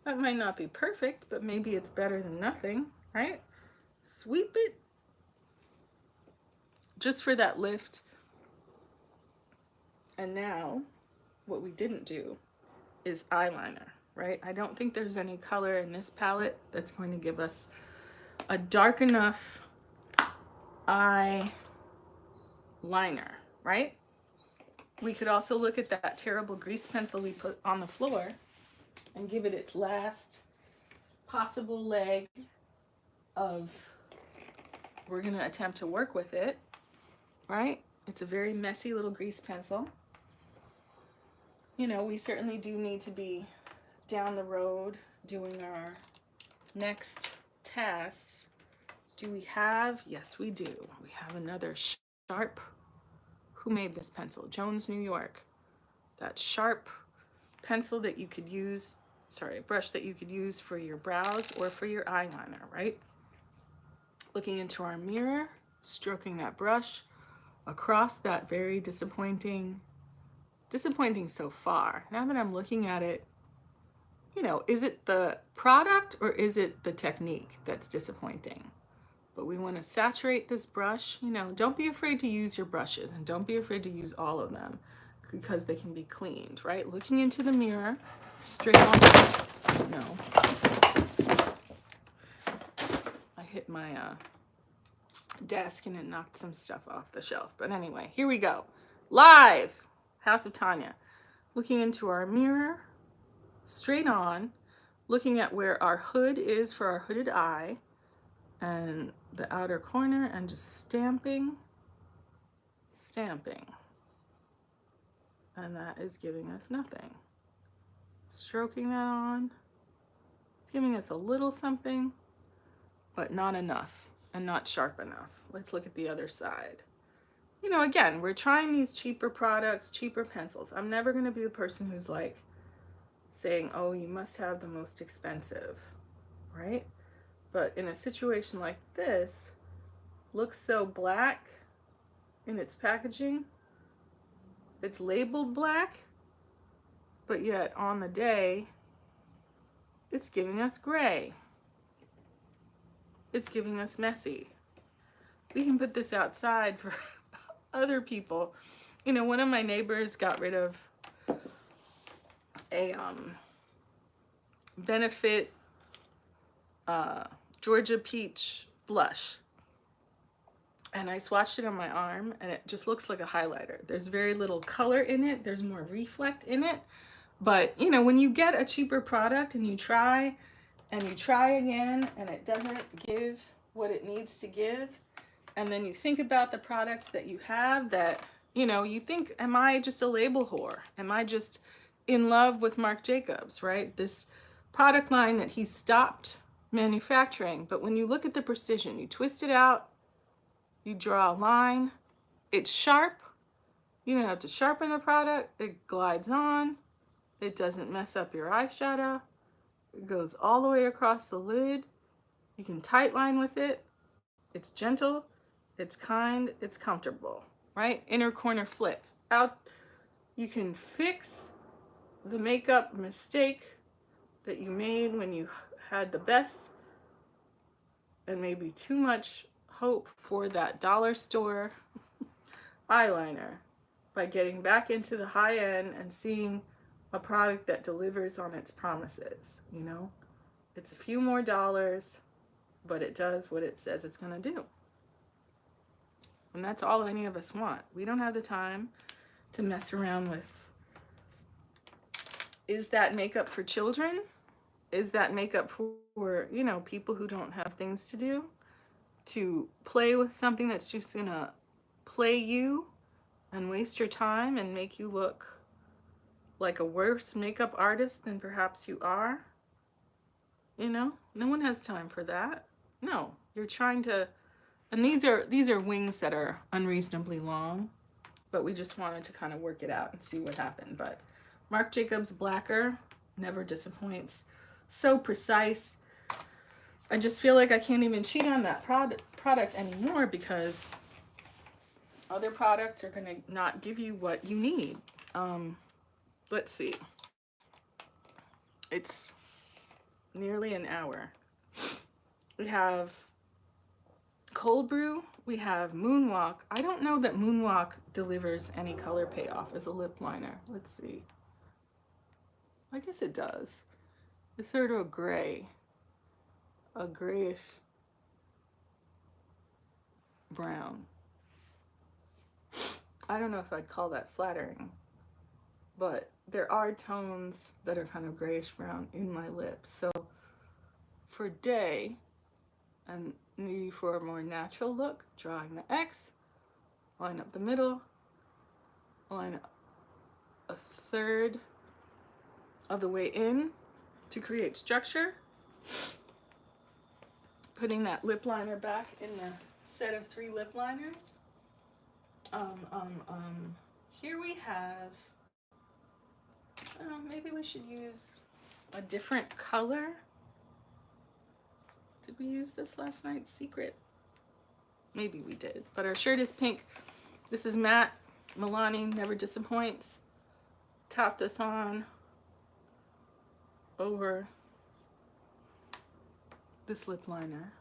That might not be perfect, but maybe it's better than nothing, right? Sweep it. Just for that lift. And now, what we didn't do is eyeliner, right? I don't think there's any color in this palette that's going to give us a dark enough eye liner, right? We could also look at that terrible grease pencil we put on the floor and give it its last possible leg of, we're going to attempt to work with it, right? It's a very messy little grease pencil. You know, we certainly do need to be down the road doing our next tasks. Do we have? Yes, we do. We have another sharp. Who made this pencil? Jones, New York. That sharp pencil that you could use, brush that you could use for your brows or for your eyeliner, right? Looking into our mirror, stroking that brush across that very disappointing so far. Now that I'm looking at it, you know, is it the product or is it the technique that's disappointing? But we want to saturate this brush. You know, don't be afraid to use your brushes, and don't be afraid to use all of them because they can be cleaned, right? Looking into the mirror, straight on. No. I hit my desk and it knocked some stuff off the shelf. But anyway, here we go. Live! House of Tanya. Looking into our mirror, straight on, looking at where our hood is for our hooded eye, and the outer corner, and just stamping. And that is giving us nothing. Stroking that on. It's giving us a little something, but not enough and not sharp enough. Let's look at the other side. You know, again, we're trying these cheaper products, cheaper pencils. I'm never going to be the person who's like saying, oh, you must have the most expensive, right? But in a situation like this, looks so black in its packaging, It's labeled black, but yet on the day, it's giving us gray. It's giving us messy. We can put this outside for other people. You know, one of my neighbors got rid of a Benefit Georgia Peach blush. And I swatched it on my arm, and it just looks like a highlighter. There's very little color in it. There's more reflect in it. But, you know, when you get a cheaper product and you try again and it doesn't give what it needs to give, and then you think about the products that you have that, you know, you think, am I just a label whore? Am I just in love with Marc Jacobs, right? This product line that he stopped manufacturing. But when you look at the precision, you twist it out, you draw a line, it's sharp. You don't have to sharpen the product. It glides on. It doesn't mess up your eyeshadow. It goes all the way across the lid. You can tight line with it. It's gentle, it's kind, it's comfortable, right? Inner corner flick. Out. You can fix the makeup mistake that you made when you had the best and maybe too much hope for that dollar store eyeliner by getting back into the high end and seeing a product that delivers on its promises. You know, it's a few more dollars, but it does what it says it's going to do. And that's all any of us want. We don't have the time to mess around with, is that makeup for children? Is that makeup for, you know, people who don't have things to do? To play with something that's just going to play you and waste your time and make you look like a worse makeup artist than perhaps you are? You know, no one has time for that. No, you're trying to, and these are wings that are unreasonably long, but we just wanted to kind of work it out and see what happened. But Marc Jacobs Blacker never disappoints. So precise. I just feel like I can't even cheat on that product anymore, because other products are going to not give you what you need. Let's see. It's nearly an hour. We have Cold Brew. We have Moonwalk. I don't know that Moonwalk delivers any color payoff as a lip liner. Let's see. I guess it does. It's sort of a gray. A grayish brown. I don't know if I'd call that flattering, but there are tones that are kind of grayish brown in my lips. So for day, and maybe for a more natural look, drawing the X, line up the middle, line up a third of the way in to create structure, putting that lip liner back in the set of 3 lip liners. Here we have, maybe we should use a different color. Did we use this last night? Secret. Maybe we did, but our shirt is pink. This is matte. Milani Never Disappoints. Tap-a-thon over this lip liner.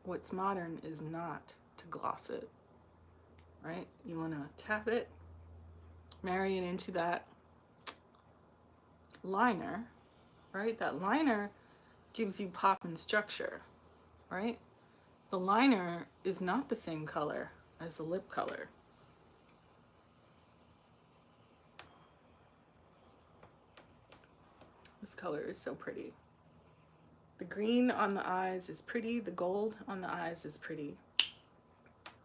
What's modern is not to gloss it, right? You want to tap it, marry it into that liner, right? That liner gives you pop and structure, right? The liner is not the same color as the lip color. This color is so pretty. The green on the eyes is pretty. The gold on the eyes is pretty.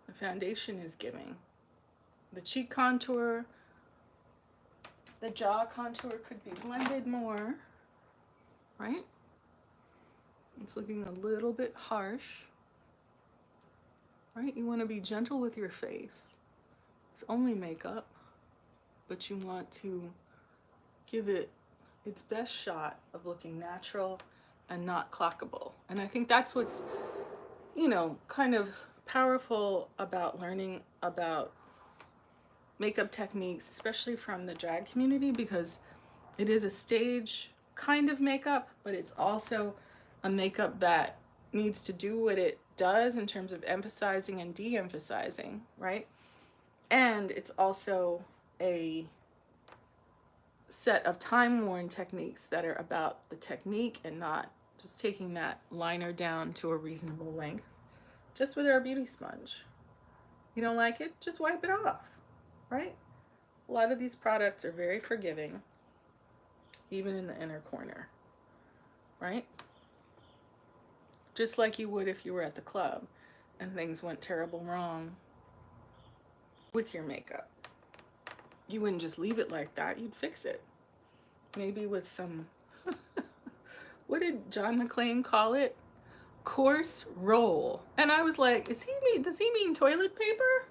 The foundation is giving. The cheek contour, the jaw contour could be blended more, right? It's looking a little bit harsh, right? You want to be gentle with your face. It's only makeup, but you want to give it its best shot of looking natural and not clockable. And I think that's what's, you know, kind of powerful about learning about makeup techniques, especially from the drag community, because it is a stage kind of makeup, but it's also a makeup that needs to do what it does in terms of emphasizing and de-emphasizing, right? And it's also a set of time-worn techniques that are about the technique and not just taking that liner down to a reasonable length, just with our beauty sponge. You don't like it? Just wipe it off, right? A lot of these products are very forgiving, even in the inner corner, right? Just like you would if you were at the club and things went terrible wrong with your makeup. You wouldn't just leave it like that, you'd fix it. Maybe with some, what did John McClane call it? Coarse roll. And I was like, does he mean toilet paper?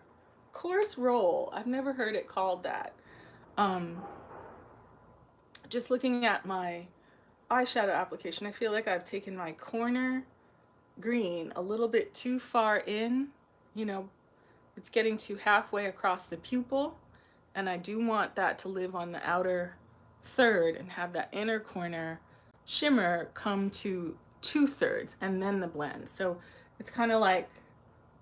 Coarse roll. I've never heard it called that. Just looking at my eyeshadow application, I feel like I've taken my corner green a little bit too far in. You know, it's getting to halfway across the pupil, and I do want that to live on the outer third and have that inner corner shimmer come to 2/3 and then the blend. So it's kind of like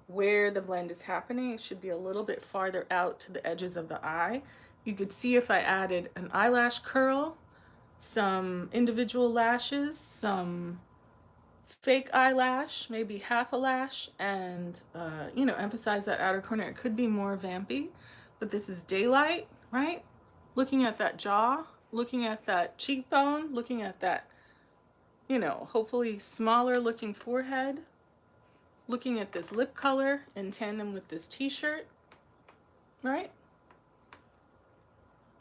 where the blend is happening, it should be a little bit farther out to the edges of the eye. You could see if I added an eyelash curl, some individual lashes, some fake eyelash, maybe half a lash, and you know, emphasize that outer corner. It could be more vampy, but this is daylight, right? Looking at that jaw, looking at that cheekbone, looking at that, you know, hopefully smaller looking forehead, looking at this lip color in tandem with this t-shirt, right?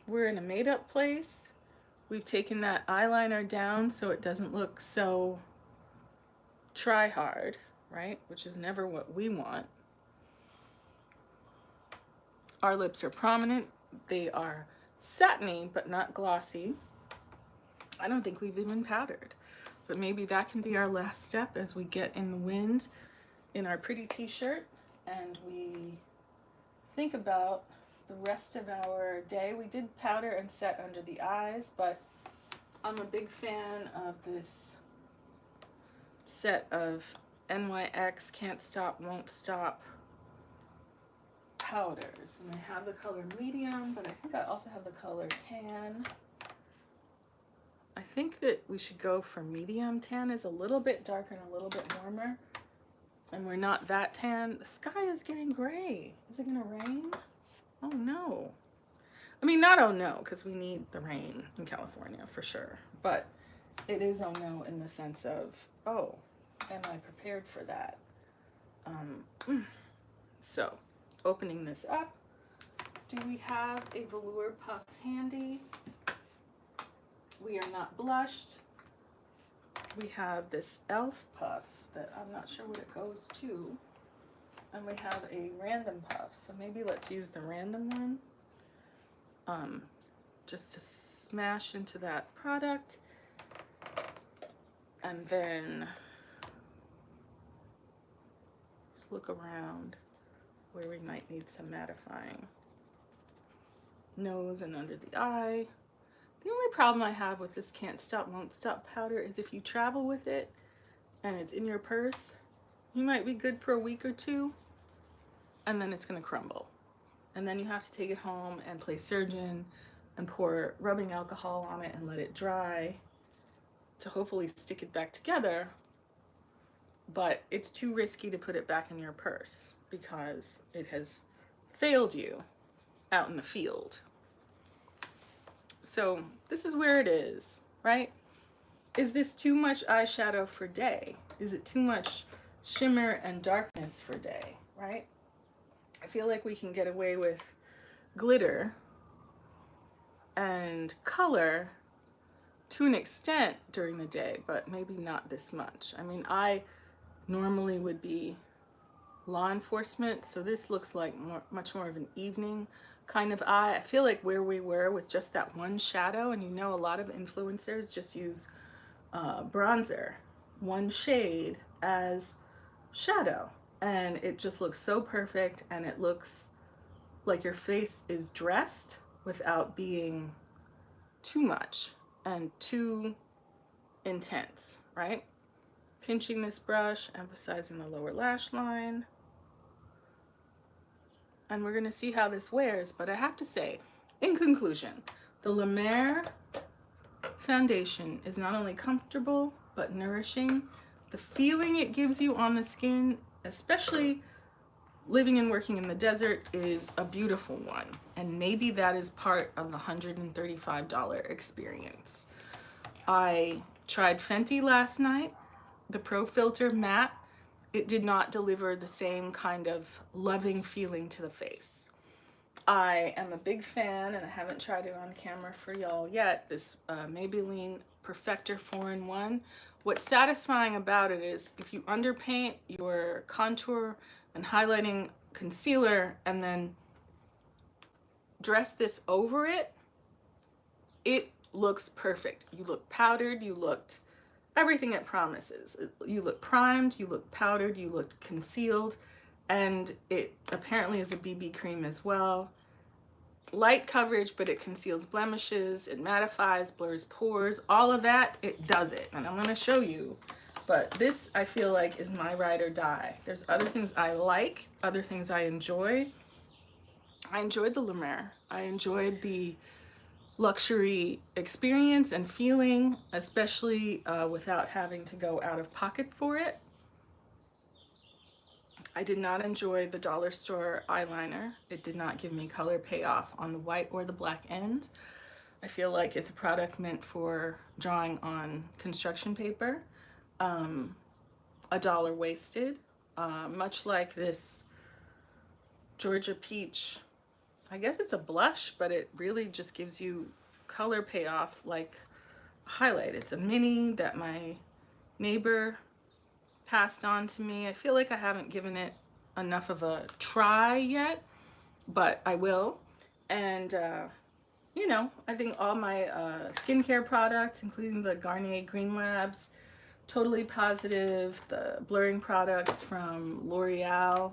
We're in a made-up place. We've taken that eyeliner down so it doesn't look so try hard, right? Which is never what we want. Our lips are prominent. They are satiny, but not glossy. I don't think we've even powdered, but maybe that can be our last step as we get in the wind in our pretty t-shirt and we think about the rest of our day. We did powder and set under the eyes, but I'm a big fan of this set of NYX Can't Stop, Won't Stop powders. And I have the color medium, but I think I also have the color tan. I think that we should go for medium. Tan is a little bit darker and a little bit warmer. And we're not that tan. The sky is getting gray. Is it gonna rain? Oh no. I mean, not oh no, because we need the rain in California for sure. But it is oh no in the sense of, oh, am I prepared for that? So, opening this up, do we have a velour puff handy? We are not blushed. We have this e.l.f. puff that I'm not sure what it goes to. And we have a random puff. So maybe let's use the random one. Just to smash into that product. And then let's look around where we might need some mattifying. Nose and under the eye. The only problem I have with this Can't Stop, Won't Stop powder is if you travel with it and it's in your purse, you might be good for a week or two, and then it's gonna crumble. And then you have to take it home and play surgeon and pour rubbing alcohol on it and let it dry to hopefully stick it back together. But it's too risky to put it back in your purse because it has failed you out in the field. So this is where it is, right? Is this too much eyeshadow for day? Is it too much shimmer and darkness for day, right? I feel like we can get away with glitter and color to an extent during the day, but maybe not this much. I mean, I normally would be law enforcement, so this looks like much more of an evening kind of eye. I feel like where we were with just that one shadow, and you know a lot of influencers just use bronzer, one shade as shadow, and it just looks so perfect, and it looks like your face is dressed without being too much and too intense, right? Pinching this brush, emphasizing the lower lash line. And we're gonna see how this wears, but I have to say, in conclusion, the La Mer foundation is not only comfortable, but nourishing. The feeling it gives you on the skin, especially living and working in the desert, is a beautiful one. And maybe that is part of the $135 experience. I tried Fenty last night, the Pro Filter Matte. It did not deliver the same kind of loving feeling to the face. I am a big fan, and I haven't tried it on camera for y'all yet, this Maybelline Perfector 4-in-1. What's satisfying about it is if you underpaint your contour and highlighting concealer and then dress this over it, it looks perfect. You look powdered, you looked everything it promises. You look primed, you look powdered, you look concealed, and it apparently is a BB cream as well. Light coverage, but it conceals blemishes, it mattifies, blurs pores, all of that, it does it. And I'm gonna show you, but this I feel like is my ride or die. There's other things I like, other things I enjoy. I enjoyed the La Mer. I enjoyed the luxury experience and feeling, especially without having to go out of pocket for it. I did not enjoy the dollar store eyeliner. It did not give me color payoff on the white or the black end. I feel like it's a product meant for drawing on construction paper. $1 wasted, much like this Georgia Peach. I guess it's a blush, but it really just gives you color payoff like a highlight. It's a mini that my neighbor passed on to me. I feel like I haven't given it enough of a try yet, but I will. And you know, I think all my skincare products, including the Garnier Green Labs, totally positive. The blurring products from L'Oreal,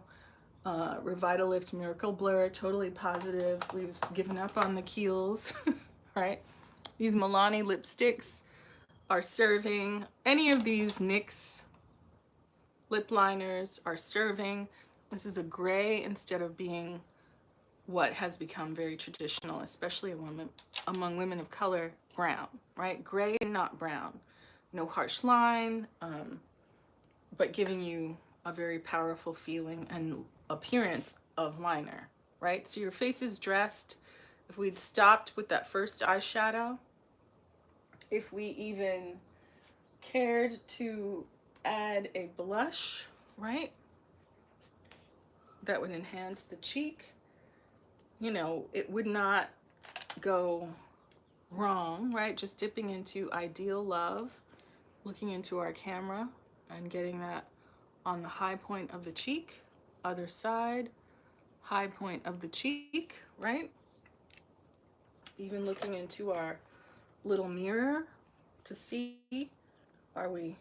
Revitalift Miracle Blur, totally positive. We've given up on the Kiehl's, right? These Milani lipsticks are serving. Any of these NYX lip liners are serving. This is a gray instead of being what has become very traditional, especially among women of color, brown, right? Gray and not brown. No harsh line, but giving you a very powerful feeling and appearance of liner, right? So your face is dressed. If we'd stopped with that first eyeshadow, if we even cared to add a blush, right, that would enhance the cheek, you know, it would not go wrong, right? Just dipping into Ideal Love, looking into our camera and getting that on the high point of the cheek, other side, high point of the cheek, right? Even looking into our little mirror to see, are we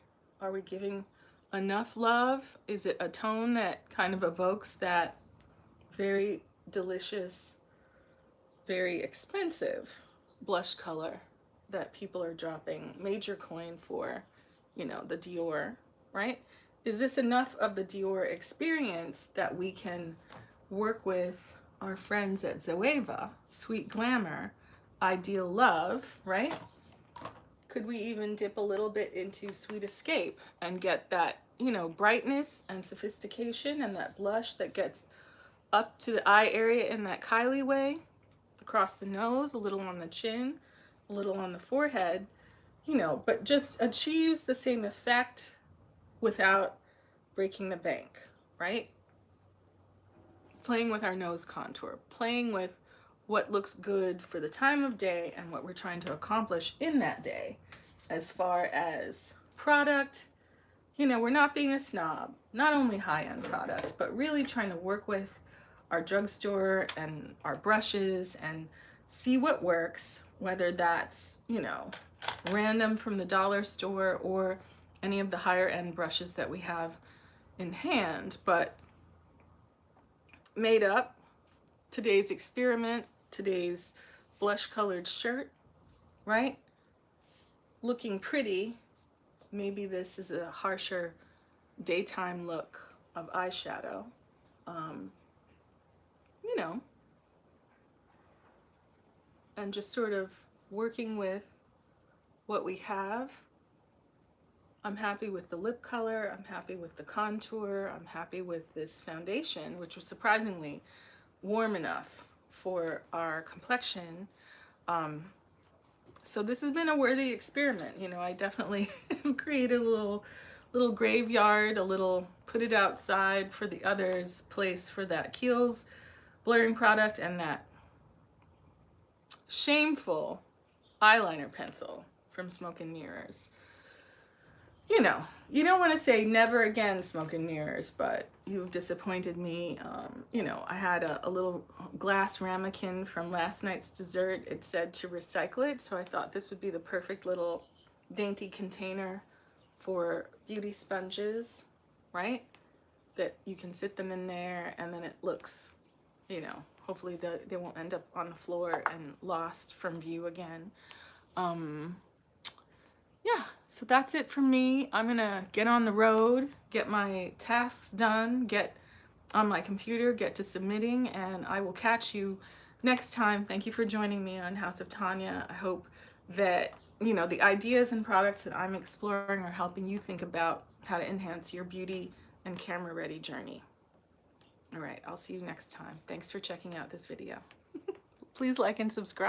giving enough love? Is it a tone that kind of evokes that very delicious, very expensive blush color that people are dropping major coin for, you know, the Dior, right? Is this enough of the Dior experience that we can work with our friends at Zoeva, Sweet Glamour, Ideal Love, right? Could we even dip a little bit into Sweet Escape and get that, you know, brightness and sophistication and that blush that gets up to the eye area in that Kylie way, across the nose, a little on the chin, a little on the forehead, you know, but just achieves the same effect without breaking the bank, right? Playing with our nose contour, playing with what looks good for the time of day and what we're trying to accomplish in that day. As far as product, you know, we're not being a snob, not only high-end products, but really trying to work with our drugstore and our brushes and see what works, whether that's, you know, random from the dollar store or any of the higher end brushes that we have in hand, but made up today's experiment, today's blush colored shirt, right? Looking pretty. Maybe this is a harsher daytime look of eyeshadow. You know, and just sort of working with what we have. I'm happy with the lip color, I'm happy with the contour, I'm happy with this foundation, which was surprisingly warm enough for our complexion. So this has been a worthy experiment. You know, I definitely created a little graveyard, a little put it outside for the others place for that Kiehl's blurring product and that shameful eyeliner pencil from Smoke and Mirrors. You know, you don't want to say never again, Smoke and Mirrors, but you've disappointed me. You know, I had a little glass ramekin from last night's dessert. It said to recycle it, so I thought this would be the perfect little dainty container for beauty sponges, right? That you can sit them in there and then it looks, you know, hopefully they won't end up on the floor and lost from view again. Yeah, so that's it for me. I'm gonna get on the road, get my tasks done, get on my computer, get to submitting, and I will catch you next time. Thank you for joining me on House of Tanya. I hope that, you know, the ideas and products that I'm exploring are helping you think about how to enhance your beauty and camera ready journey. All right, I'll see you next time. Thanks for checking out this video. Please like and subscribe.